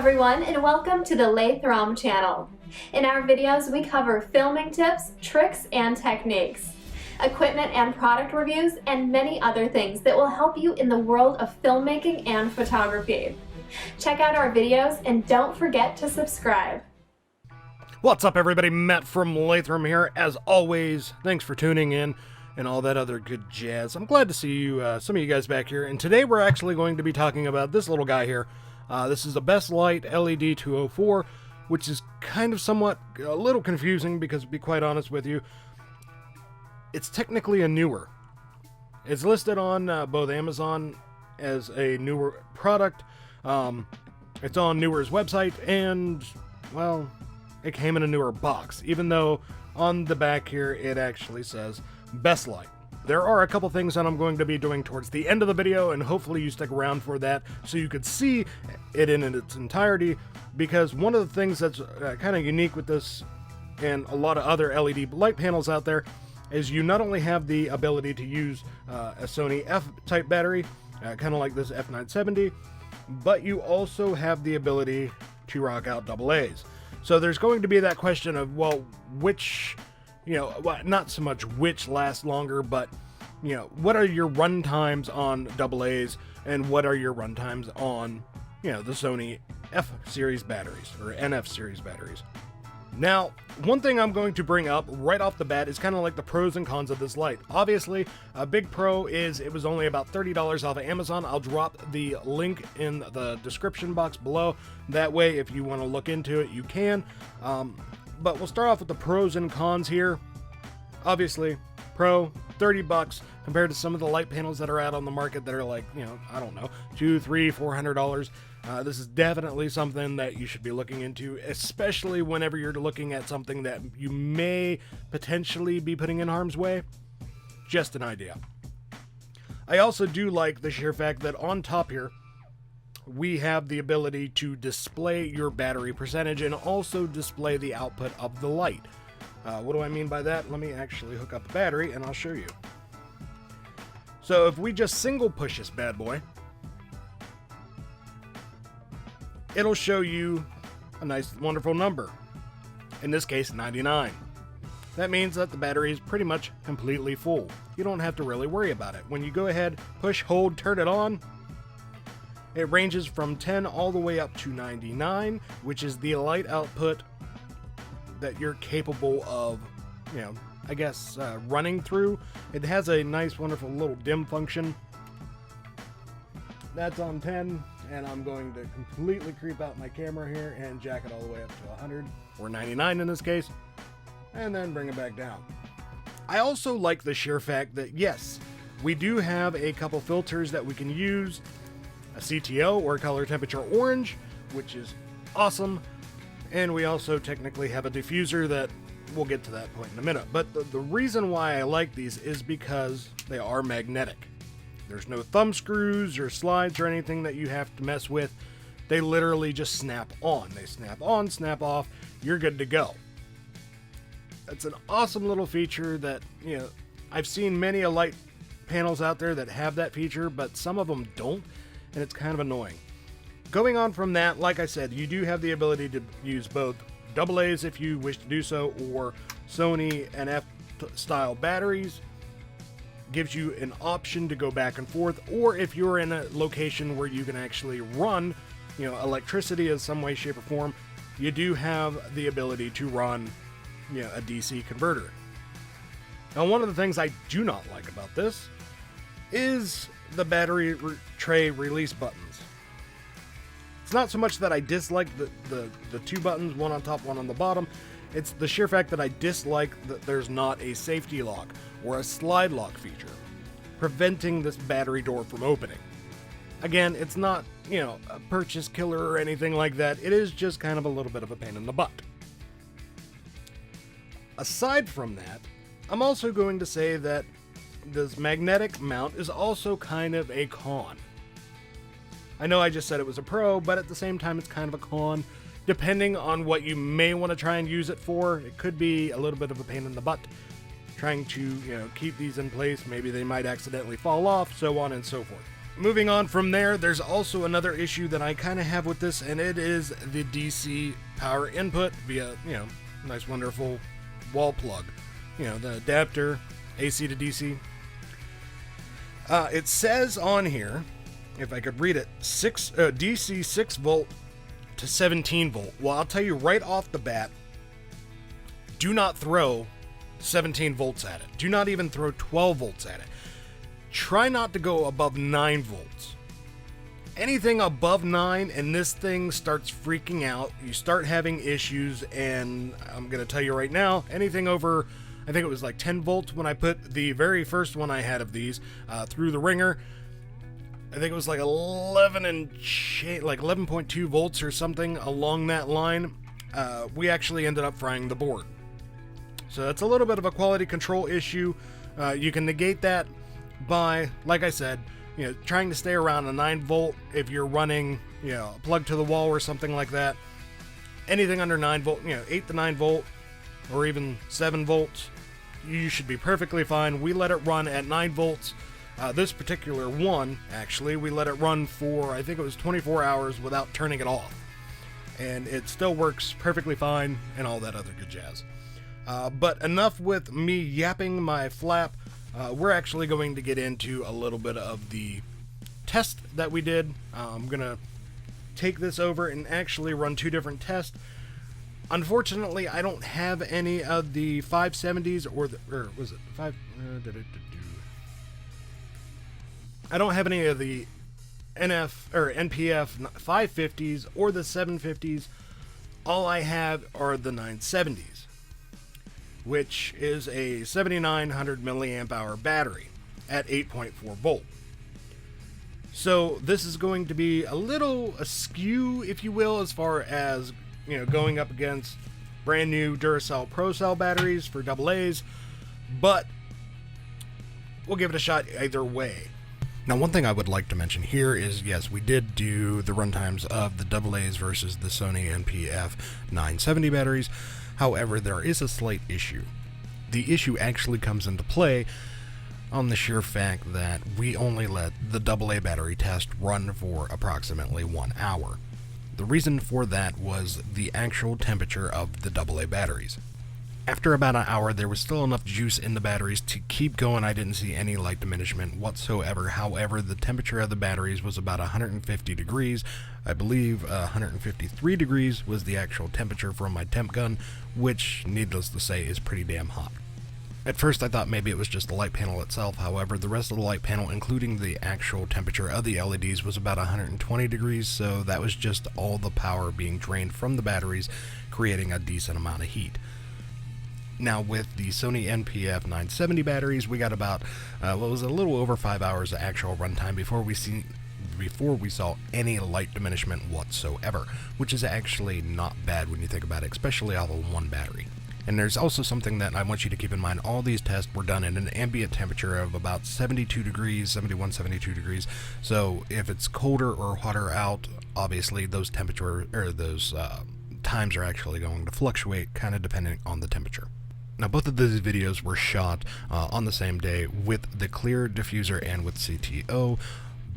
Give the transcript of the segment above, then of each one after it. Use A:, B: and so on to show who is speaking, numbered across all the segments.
A: everyone, and welcome to the Laythrom channel. In our videos, we cover filming tips, tricks, and techniques, equipment and product reviews, and many other things that will help you in the world of filmmaking and photography. Check out our videos and don't forget to subscribe.
B: What's up, everybody? Matt from Laythrom here. As always, thanks for tuning in and all that other good jazz. I'm glad to see you, some of you guys back here. And today we're actually going to be talking about this little guy here. This is a Bestlight LED 204, which is kind of somewhat a little confusing because, to be quite honest with you, it's technically a Neewer. It's listed on both Amazon as a Neewer product. It's on Neewer's website, and, well, it came in a Neewer box, even though on the back here it actually says Bestlight. There are a couple things that I'm going to be doing towards the end of the video, and hopefully you stick around for that so you could see it in its entirety, because one of the things that's kind of unique with this and a lot of other LED light panels out there is you not only have the ability to use a Sony F type battery, kind of like this F970, but you also have the ability to rock out AA's. So there's going to be that question of, well, which, not so much which lasts longer, but, what are your run times on AA's and what are your run times on, the Sony F series batteries or NF series batteries. Now, one thing I'm going to bring up right off the bat is kind of like the pros and cons of this light. Obviously, a big pro is it was only about $30 off of Amazon. I'll drop the link in the description box below. That way, if you want to look into it, you can. But we'll start off with the pros and cons here. Obviously, pro, $30 compared to some of the light panels that are out on the market that are like, I don't know, $200, $300, $400. This is definitely something that you should be looking into, especially whenever you're looking at something that you may potentially be putting in harm's way. Just an idea. I also do like the sheer fact that on top here, we have the ability to display your battery percentage and also display the output of the light. What do I mean by that? Let me actually hook up the battery and I'll show you. So if we just single push this bad boy, it'll show you a nice, wonderful number. In this case, 99. That means that the battery is pretty much completely full. You don't have to really worry about it. When you go ahead, push, hold, turn it on, it ranges from 10 all the way up to 99, which is the light output that you're capable of, running through. It has a nice, wonderful little dim function. That's on 10. And I'm going to completely creep out my camera here and jack it all the way up to 100, or 99 in this case, and then bring it back down. I also like the sheer fact that, yes, we do have a couple filters that we can use, a CTO, or color temperature orange, which is awesome, and we also technically have a diffuser that we'll get to that point in a minute. But the reason why I like these is because they are magnetic. There's no thumb screws or slides or anything that you have to mess with. They literally just snap on. They snap on, snap off, you're good to go. It's an awesome little feature that, I've seen many light panels out there that have that feature, but some of them don't, and it's kind of annoying. Going on from that, like I said, you do have the ability to use both AA's if you wish to do so, or Sony NP-F style batteries. Gives you an option to go back and forth, or if you're in a location where you can actually run, electricity in some way, shape, or form, you do have the ability to run, a DC converter. Now, one of the things I do not like about this is the battery tray release buttons. It's not so much that I dislike the two buttons, one on top, one on the bottom. It's the sheer fact that I dislike that there's not a safety lock or a slide lock feature, preventing this battery door from opening. Again, it's not, a purchase killer or anything like that. It is just kind of a little bit of a pain in the butt. Aside from that, I'm also going to say that this magnetic mount is also kind of a con. I know I just said it was a pro, but at the same time, it's kind of a con. Depending on what you may want to try and use it for, it could be a little bit of a pain in the butt. Trying to, keep these in place, maybe they might accidentally fall off, so on and so forth. moving on from there, there's also another issue that I kind of have with this, and it is the DC power input via, nice wonderful wall plug. The adapter, AC to DC. It says on here, if I could read it, DC 6 volt to 17 volt. Well, I'll tell you right off the bat, do not throw 17 volts at it. Do not even throw 12 volts at it. Try not to go above 9 volts. Anything above 9 and this thing starts freaking out, you start having issues, and I'm going to tell you right now, anything over, I think it was like 10 volts when I put the very first one I had of these through the ringer. I think it was like 11.2 volts or something along that line. We actually ended up frying the board. So that's a little bit of a quality control issue. You can negate that by, like I said, trying to stay around a 9 volt if you're running, a plug to the wall or something like that. Anything under 9 volt, 8 to 9 volt, or even 7 volts, you should be perfectly fine. We let it run at 9 volts. This particular one, actually, we let it run for, I think it was 24 hours without turning it off. And it still works perfectly fine and all that other good jazz. But enough with me yapping my flap. We're actually going to get into a little bit of the test that we did. I'm going to take this over and actually run 2 different tests. Unfortunately, I don't have any of the 570s I don't have any of the NP-F 550s or the 750s. All I have are the 970s, which is a 7900 milliamp hour battery at 8.4 volt. So this is going to be a little askew, if you will, as far as going up against brand new Duracell Pro Cell batteries for AA's, but we'll give it a shot either way. Now, one thing I would like to mention here is, yes, we did do the runtimes of the AA's versus the Sony NP-F 970 batteries. However, there is a slight issue. The issue actually comes into play on the sheer fact that we only let the AA battery test run for approximately 1 hour. The reason for that was the actual temperature of the AA batteries. After about an hour, there was still enough juice in the batteries to keep going. I didn't see any light diminishment whatsoever. However, the temperature of the batteries was about 150 degrees. I believe 153 degrees was the actual temperature from my temp gun, which, needless to say, is pretty damn hot. At first, I thought maybe it was just the light panel itself. However, the rest of the light panel, including the actual temperature of the LEDs, was about 120 degrees, so that was just all the power being drained from the batteries, creating a decent amount of heat. Now, with the Sony NP-F 970 batteries, we got about, a little over 5 hours of actual runtime before we saw any light diminishment whatsoever, which is actually not bad when you think about it, especially off of one battery. And there's also something that I want you to keep in mind. All these tests were done at an ambient temperature of about 72 degrees, 71, 72 degrees. So if it's colder or hotter out, obviously those times are actually going to fluctuate, kind of depending on the temperature. Now, both of these videos were shot on the same day with the clear diffuser and with CTO,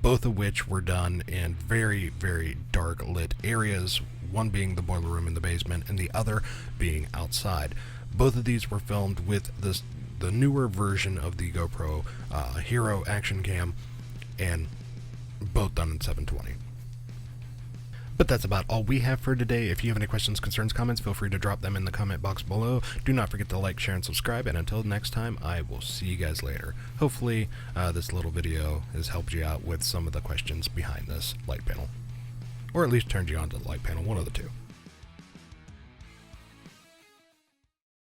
B: both of which were done in very, very dark lit areas, one being the boiler room in the basement and the other being outside. Both of these were filmed with the newer version of the GoPro Hero Action Cam, and both done in 720. But that's about all we have for today. If you have any questions, concerns, comments, feel free to drop them in the comment box below. Do not forget to like, share, and subscribe. And until next time, I will see you guys later. Hopefully, this little video has helped you out with some of the questions behind this light panel. Or at least turned you on to the light panel, one of the two.